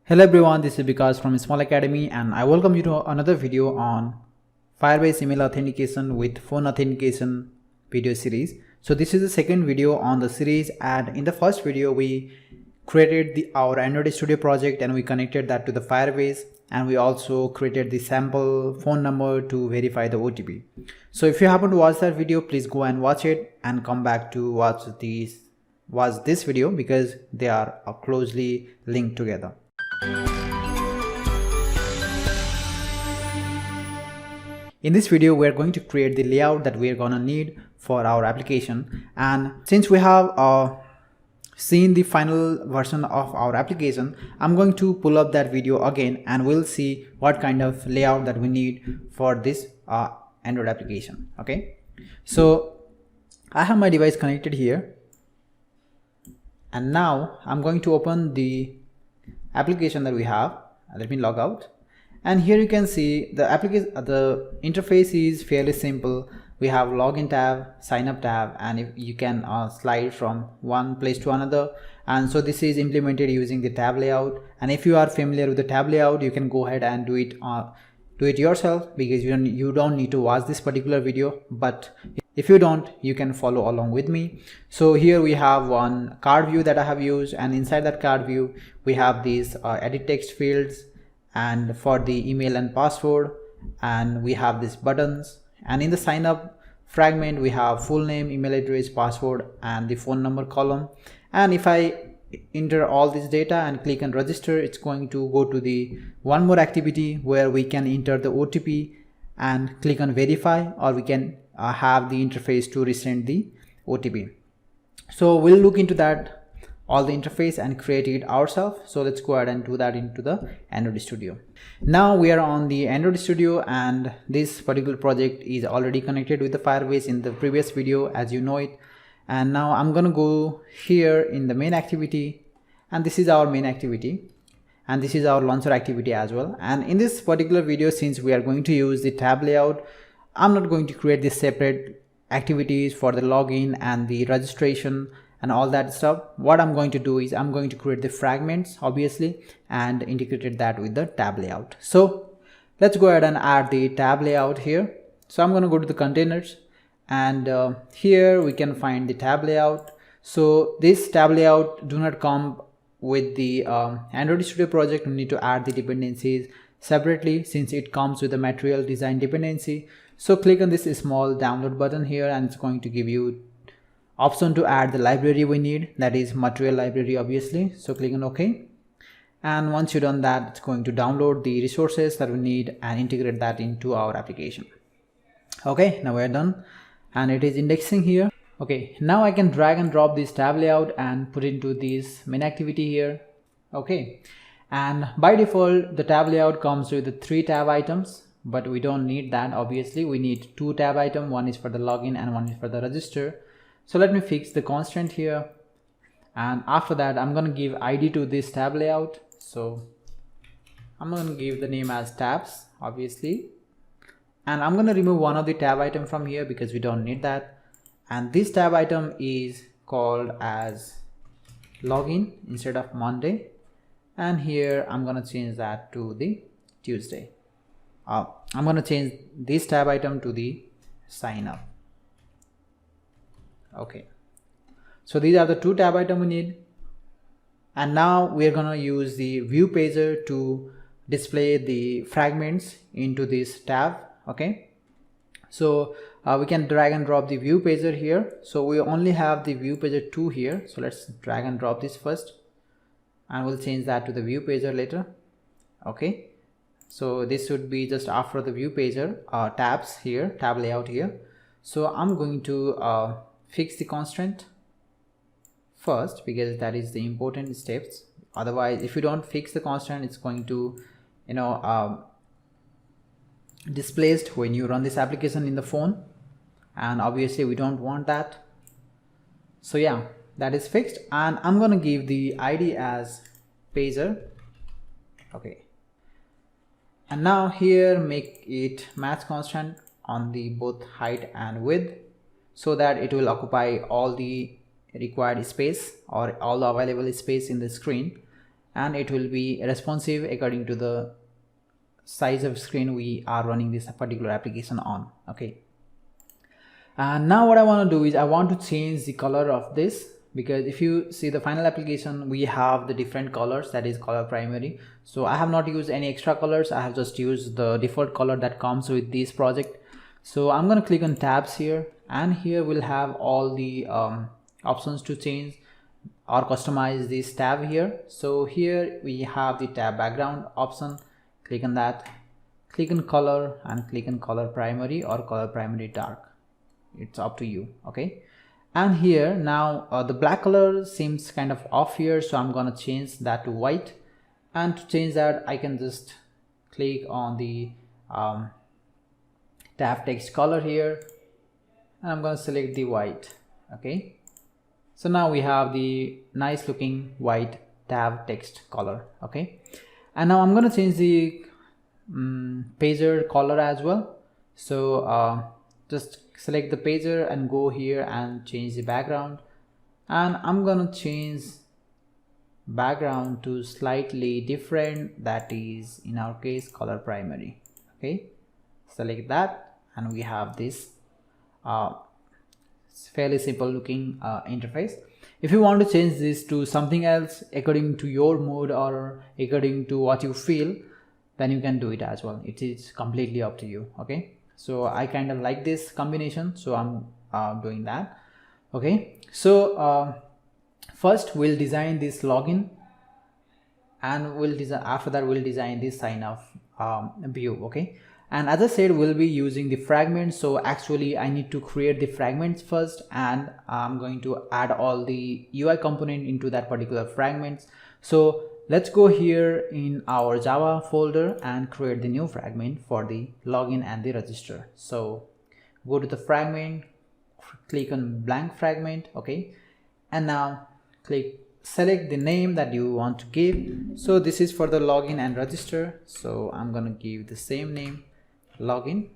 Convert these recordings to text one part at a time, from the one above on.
Hello everyone, this is Vikas from Small Academy and I welcome you to another video on Firebase email authentication with phone authentication video series. So this is the second video on the series, and in the first video we created our Android Studio project and we connected that to the Firebase, and we also created the sample phone number to verify the OTP. So if you happen to watch that video, please go and watch it and come back to watch this video because they are closely linked together. In this video, we are going to create the layout that we are gonna need for our application, and since we have seen the final version of our application, I'm going to pull up that video again and we'll see what kind of layout that we need for this Android application. Okay, so I have my device connected here, and now I'm going to open the application that we have. Let me log out, and here you can see the application. The interface is fairly simple. We have login tab, sign up tab, and if you can slide from one place to another. And so this is implemented using the tab layout, and if you are familiar with the tab layout, you can go ahead and do it yourself, because you don't need to watch this particular video. But if you don't, you can follow along with me. So here we have one card view that I have used, and inside that card view we have these edit text fields, and for the email and password, and we have these buttons, and in the sign up fragment we have full name, email address, password, and the phone number column. And if I enter all this data and click on register, it's going to go to the one more activity where we can enter the OTP and click on verify, or we can have the interface to resend the OTP. So we'll look into that, all the interface, and create it ourselves. So let's go ahead and do that into the Android Studio. Now we are on the Android Studio, and this particular project is already connected with the Firebase in the previous video, as you know it. And now I'm gonna go here in the main activity, and this is our main activity, and this is our launcher activity as well. And in this particular video, since we are going to use the tab layout, I'm not going to create these separate activities for the login and the registration and all that stuff. What I'm going to do is I'm going to create the fragments, obviously, and integrated that with the tab layout. So let's go ahead and add the tab layout here. So I'm going to go to the containers, and here we can find the tab layout. So this tab layout do not come with the Android Studio project. We need to add the dependencies separately since it comes with the material design dependency. So click on this small download button here, and it's going to give you option to add the library we need, that is material library, obviously. So click on OK, and once you've done that, it's going to download the resources that we need and integrate that into our application. Okay, now we're done, and it is indexing here. Okay, now I can drag and drop this tab layout and put into this main activity here. Okay, and by default the tab layout comes with the 3 tab items, but we don't need that. Obviously we need 2 tab items, one is for the login and one is for the register. So let me fix the constraint here, and after that I'm going to give ID to this tab layout. So I'm going to give the name as tabs, obviously, and I'm going to remove one of the tab item from here because we don't need that. And this tab item is called as login instead of Monday, and here I'm going to change that to the Tuesday. I'm going to change this tab item to the sign up. Okay, so these are the 2 tab items we need, and now we are going to use the view pager to display the fragments into this tab. Okay, so we can drag and drop the view pager here. So we only have the view pager 2 here, so let's drag and drop this first, and we'll change that to the view pager later. Okay, so this should be just after the view pager tabs here, tab layout here. So I'm going to fix the constraint first because that is the important steps. Otherwise, if you don't fix the constraint, it's going to displaced when you run this application in the phone, and obviously we don't want that. So yeah, that is fixed, and I'm gonna give the ID as pager. Okay, and now here make it match constraint on the both height and width, so that it will occupy all the required space or all the available space in the screen. and it will be responsive according to the size of screen we are running this particular application on. Okay, and now what I want to do is I want to change the color of this, because if you see the final application, we have the different colors, that is color primary. So I have not used any extra colors, I have just used the default color that comes with this project. So I'm going to click on tabs here, and here we'll have all the options to change or customize this tab here. So here we have the tab background option, click on that, click on color, and click on color primary or color primary dark. It's up to you. Okay, and here now the black color seems kind of off here, so I'm gonna change that to white. And to change that, I can just click on the tab text color here, and I'm gonna select the white. Okay, so now we have the nice looking white tab text color. Okay, and now I'm gonna change the pager color as well. So just select the pager and go here and change the background, and I'm gonna change background to slightly different, that is in our case color primary. Okay, select that, and we have this fairly simple looking interface. If you want to change this to something else according to your mood or according to what you feel, then you can do it as well. It is completely up to you. Okay, so I kind of like this combination, so I'm doing that. Okay, so first we'll design this login, and we'll design, after that we'll design this sign off view. Okay, and as I said, we'll be using the fragments. So actually I need to create the fragments first, and I'm going to add all the UI component into that particular fragments. So let's go here in our Java folder and create the new fragment for the login and the register. So go to the fragment, click on blank fragment. Okay, and now select the name that you want to give. So this is for the login and register, so I'm gonna give the same name, login.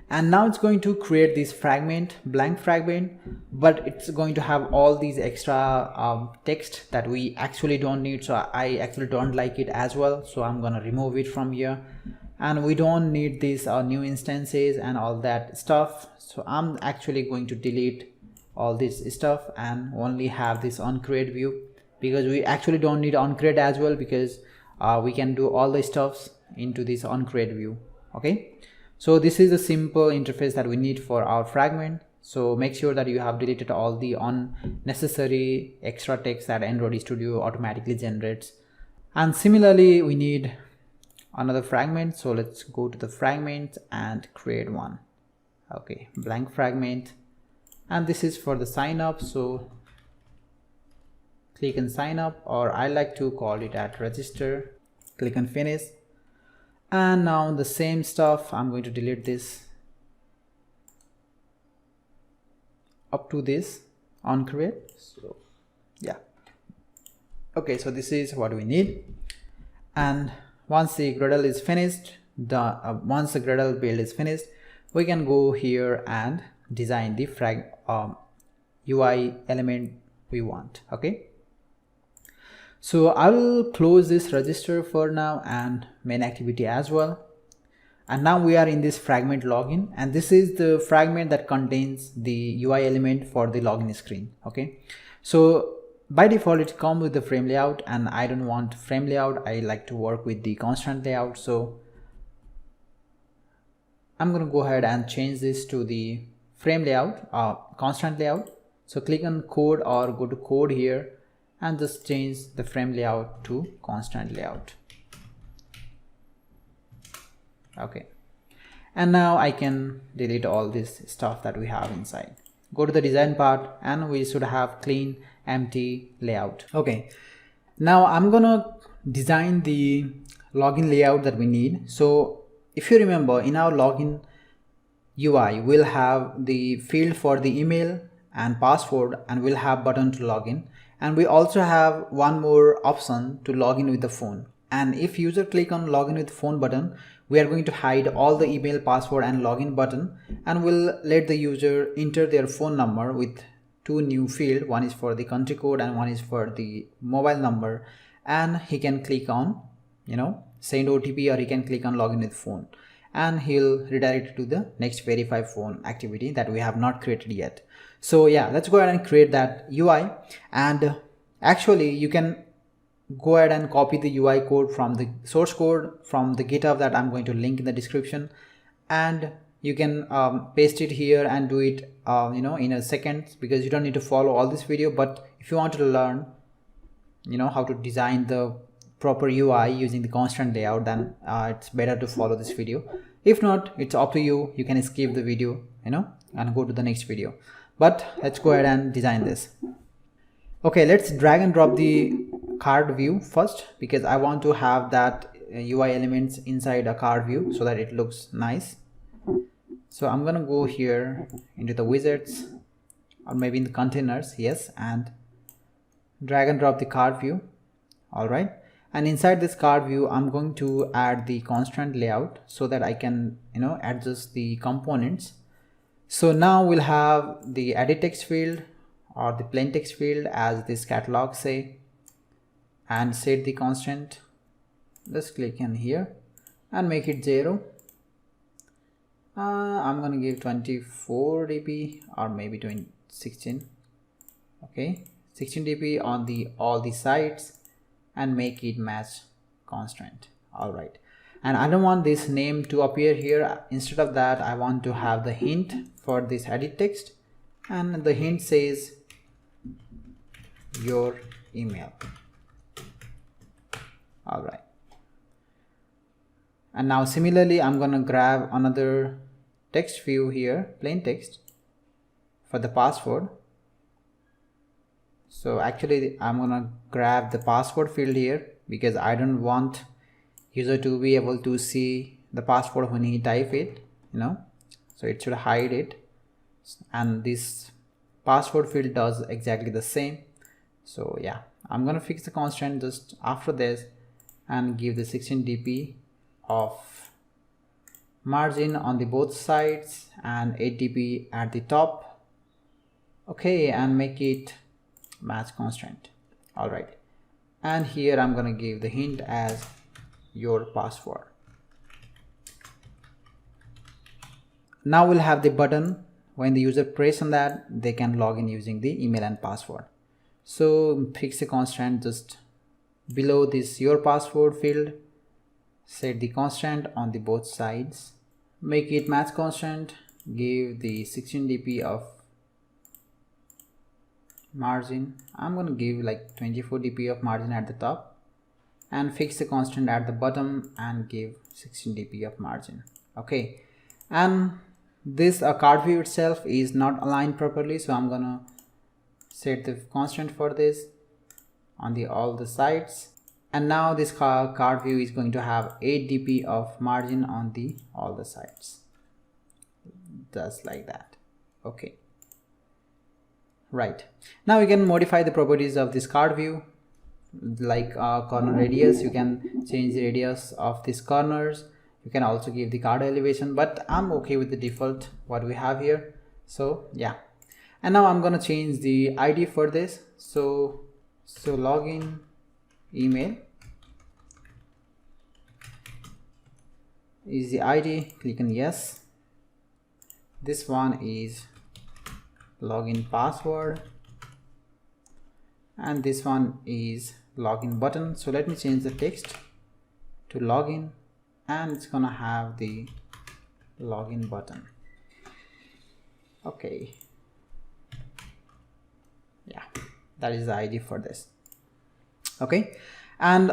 And now it's going to create this fragment, blank fragment, but it's going to have all these extra text that we actually don't need. So I actually don't like it as well, so I'm gonna remove it from here. And we don't need these new instances and all that stuff, so I'm actually going to delete all this stuff and only have this onCreate view, because we actually don't need onCreate as well, because we can do all the stuffs into this onCreate view. Okay, so this is a simple interface that we need for our fragment. So make sure that you have deleted all the unnecessary extra text that Android Studio automatically generates. And similarly, we need another fragment, so let's go to the fragment and create one. Okay, blank fragment, and this is for the sign up. So click on sign up, or I like to call it at register. Click on finish, and now the same stuff, I'm going to delete this up to this onCreate. So yeah, okay, so this is what we need. And once the Gradle is finished, once the Gradle build is finished, we can go here and design the UI element we want. Okay, so I will close this register for now and main activity as well. And now we are in this fragment login, and this is the fragment that contains the UI element for the login screen. Okay, so by default it comes with the frame layout, and I don't want frame layout, I like to work with the constant layout. So I'm going to go ahead and change this to the frame layout, constant layout. So click on code or go to code here and just change the frame layout to constant layout. Okay, and now I can delete all this stuff that we have inside. Go to the design part, and we should have clean empty layout. Okay, now I'm gonna design the login layout that we need. So if you remember, in our login UI we'll have the field for the email and password, and we'll have button to login, and we also have one more option to log in with the phone. And if user click on login with phone button, we are going to hide all the email, password and login button, and we'll let the user enter their phone number with two new field. One is for the country code and one is for the mobile number, and he can click on, send OTP, or he can click on login with phone, and he'll redirect to the next verify phone activity that we have not created yet. So yeah, let's go ahead and create that UI. And actually you can go ahead and copy the UI code from the source code from the GitHub that I'm going to link in the description, and you can paste it here and do it in a second, because you don't need to follow all this video. But if you want to learn how to design the proper UI using the constant layout, then it's better to follow this video. If not, it's up to you. You can skip the video and go to the next video. But let's go ahead and design this. Okay, let's drag and drop the card view first, because I want to have that UI elements inside a card view so that it looks nice. So I'm gonna go here into the wizards, or maybe in the containers, yes, and drag and drop the card view. All right, and inside this card view I'm going to add the constant layout so that I can adjust the components. So now we'll have the edit text field or the plain text field as this catalog say, and set the constant. Let's click in here and make it 0. I'm gonna give 24 dp or maybe 16. Okay, 16 dp on all the sides, and make it match constant. All right, and I don't want this name to appear here. Instead of that, I want to have the hint for this edit text, and the hint says your email. All right, and now similarly I'm gonna grab another text view here, plain text, for the password. So actually I'm gonna grab the password field here, because I don't want user to be able to see the password when he type it, so it should hide it. And this password field does exactly the same. So yeah, I'm gonna fix the constant just after this and give the 16 dp of margin on the both sides and 8 dp at the top. Okay, and make it match constant. All right, and here I'm gonna give the hint as your password. Now we'll have the button. When the user press on that, they can log in using the email and password. So fix the constant just below this your password field, set the constant on the both sides, make it match constant, give the 16 dp of margin. I'm going to give like 24 dp of margin at the top, and fix the constant at the bottom and give 16 dp of margin. Okay, and this card view itself is not aligned properly, so I'm gonna set the constant for this on all the sides. And now this card view is going to have 8 dp of margin on all the sides, just like that. Okay, right, now we can modify the properties of this card view, like corner radius. You can change the radius of these corners. You can also give the card elevation, but I'm okay with the default what we have here. So yeah, and now I'm gonna change the ID for this. So login email is the ID. Click on yes. This one is login password, and this one is login button. So let me change the text to login, and it's gonna have the login button. Okay, yeah, that is the ID for this. Okay, and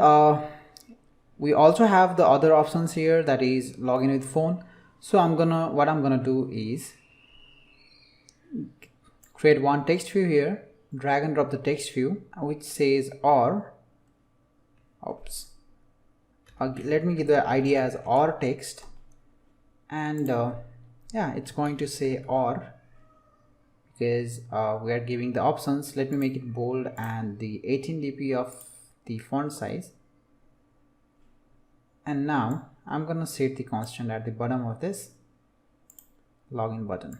we also have the other options here, that is login with phone. So what I'm gonna do is create one text view here, drag and drop the text view which says or. Oops. Let me give the ID as or text, and yeah, it's going to say or, because we are giving the options. Let me make it bold and the 18 dp of the font size. And now I'm gonna set the constant at the bottom of this login button.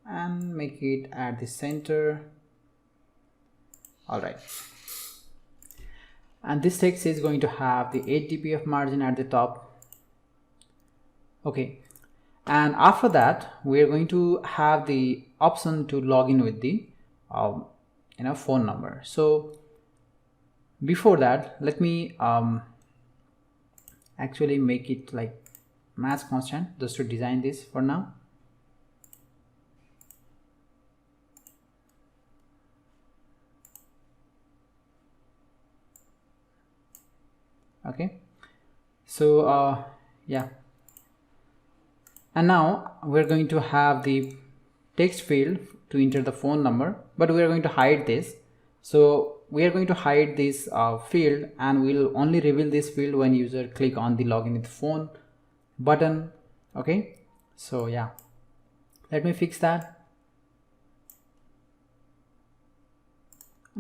and make it at the center. All right, and this text is going to have the 8 dp of margin at the top. Okay, and after that we are going to have the option to log in with the phone number. So before that, let me actually make it like match constant just to design this for now. Okay, so yeah, and now we're going to have the text field to enter the phone number, but we are going to hide this. So we are going to hide this field, and we'll only reveal this field when user click on the login with phone button. Okay, so yeah, let me fix that.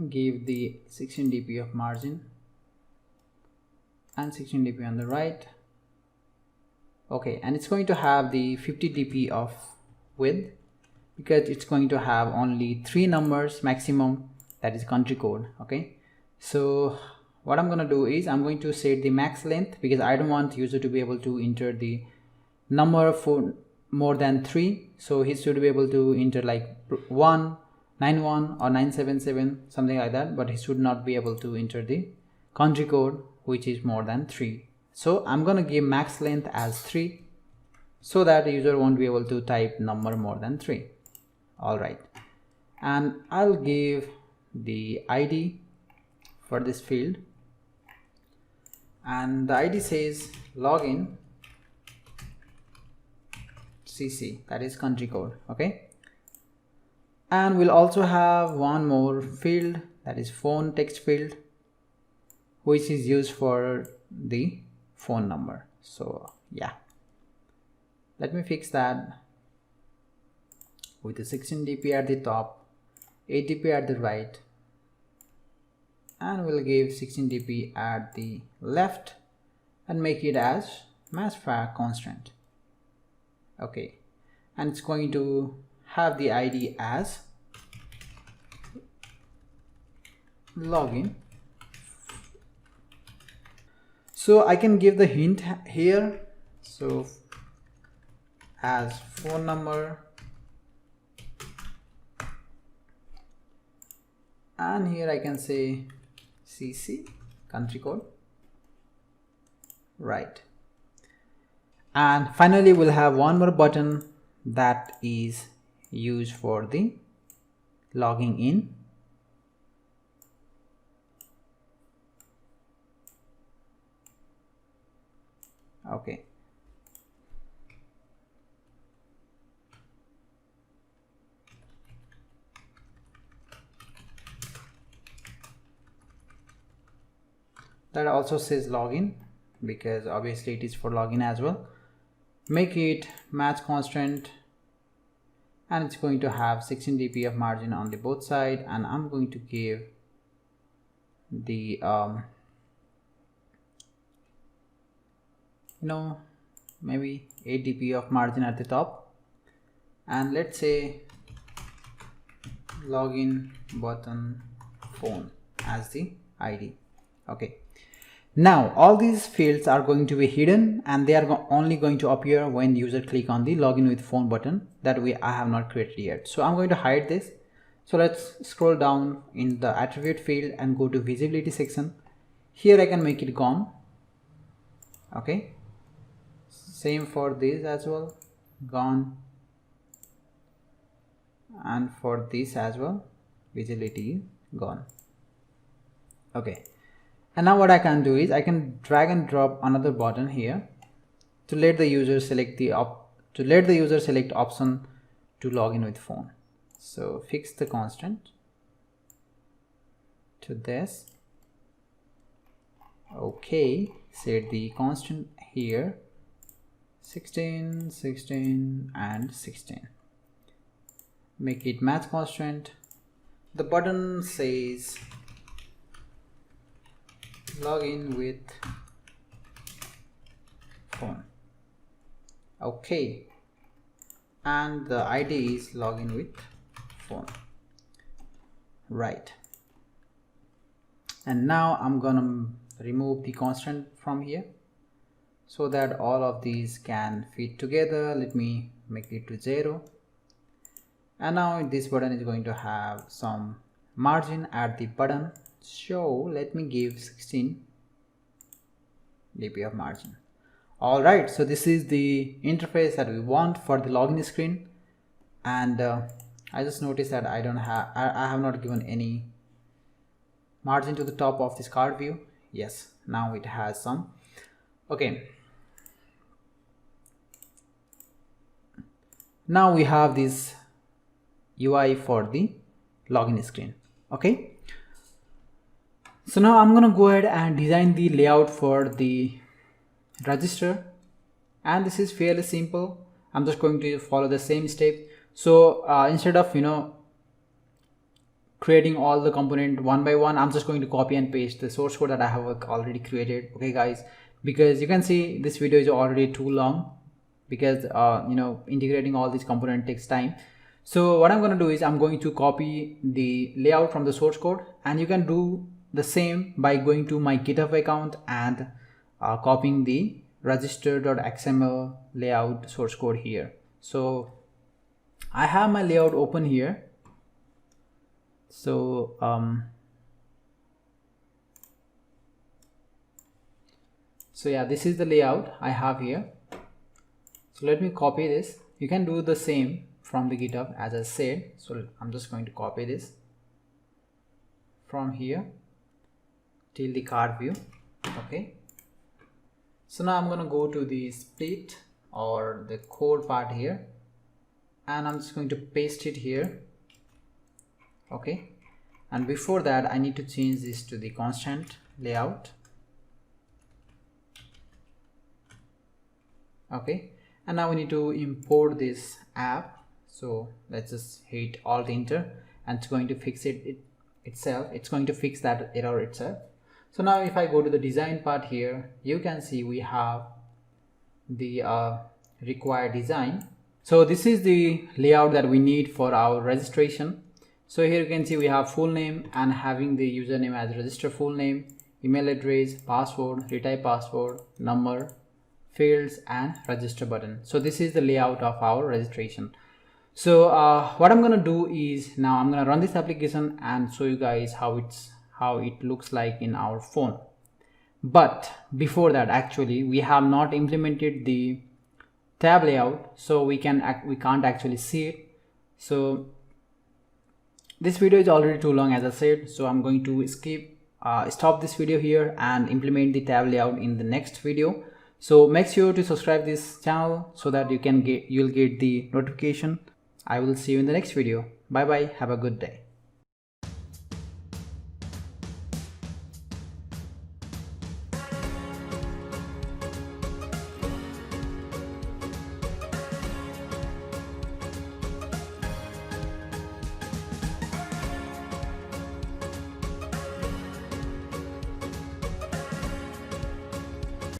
Give the 16 dp of margin and 16 dp on the right. Okay, and it's going to have the 50 dp of width because it's going to have only 3 numbers maximum, that is country code. Okay, so what I'm going to do is I'm going to set the max length because I don't want user to be able to enter the number for more than 3. So he should be able to enter like 191 or 977, something like that, but he should not be able to enter the country code which is more than 3. So I'm going to give max length as 3 so that the user won't be able to type number more than 3. All right, and I'll give the ID for this field, and the ID says login CC, that is country code. Okay, and we'll also have one more field, that is phone text field, which is used for the phone number. So yeah, let me fix that with the 16 dp at the top, 8 dp at the right, and we'll give 16 dp at the left and make it as match constant. Okay, and it's going to have the ID as login. So I can give the hint here, so as phone number, and here I can say CC country code, right. And finally we'll have one more button that is used for the logging in. Okay, that also says login because obviously it is for login as well. Make it match constant, and it's going to have 16 dp of margin on the both side, and I'm going to give the maybe 8 dp of margin at the top, and let's say login button phone as the ID. Okay, now all these fields are going to be hidden, and they are only going to appear when user click on the login with phone button that I have not created yet. So I'm going to hide this. So let's scroll down in the attribute field and go to visibility section. Here I can make it gone. Okay, same for this as well, gone, and for this as well, visibility gone. Okay, and now what I can do is I can drag and drop another button here to let the user select option to log in with phone. So fix the constant to this. Okay, set the constant here 16, 16 and 16. Make it match constant. The button says login with phone. Okay, and the ID is login with phone, right? And now I'm gonna remove the constant from here so that all of these can fit together. Let me make it to 0. And now this button is going to have some margin at the button, so let me give 16 dp of margin. Alright, so this is the interface that we want for the login screen. And I just noticed that I have not given any margin to the top of this card view. Yes, now it has some. Okay, now we have this UI for the login screen. Okay, so now I'm gonna go ahead and design the layout for the register, and this is fairly simple. I'm just going to follow the same step. So instead of creating all the component one by one, I'm just going to copy and paste the source code that I have already created. Okay guys, because you can see this video is already too long, because integrating all these components takes time. So what I'm going to do is I'm going to copy the layout from the source code, and you can do the same by going to my GitHub account and copying the register.xml layout source code here. So I have my layout open here. So yeah, this is the layout I have here. So let me copy this. You can do the same from the GitHub as I said. So I'm just going to copy this from here till the card view. Okay, so now I'm going to go to the split or the code part here, and I'm just going to paste it here. Okay, and before that I need to change this to the constant layout. Okay, and now we need to import this app. So let's just hit Alt Enter, and it's going to fix it itself. It's going to fix that error itself. So now if I go to the design part here, you can see we have the required design. So this is the layout that we need for our registration. So here you can see we have full name and having the username as register full name, email address, password, retype password, number, fields, and register button. So this is the layout of our registration. So what I'm gonna do is now I'm gonna run this application and show you guys how it looks like in our phone. But before that, actually we have not implemented the tab layout, so we can't actually see it. So this video is already too long, as I said, so I'm going to stop this video here and implement the tab layout in the next video. So make sure to subscribe this channel so that you'll get the notification. I will see you in the next video. Bye bye. Have a good day.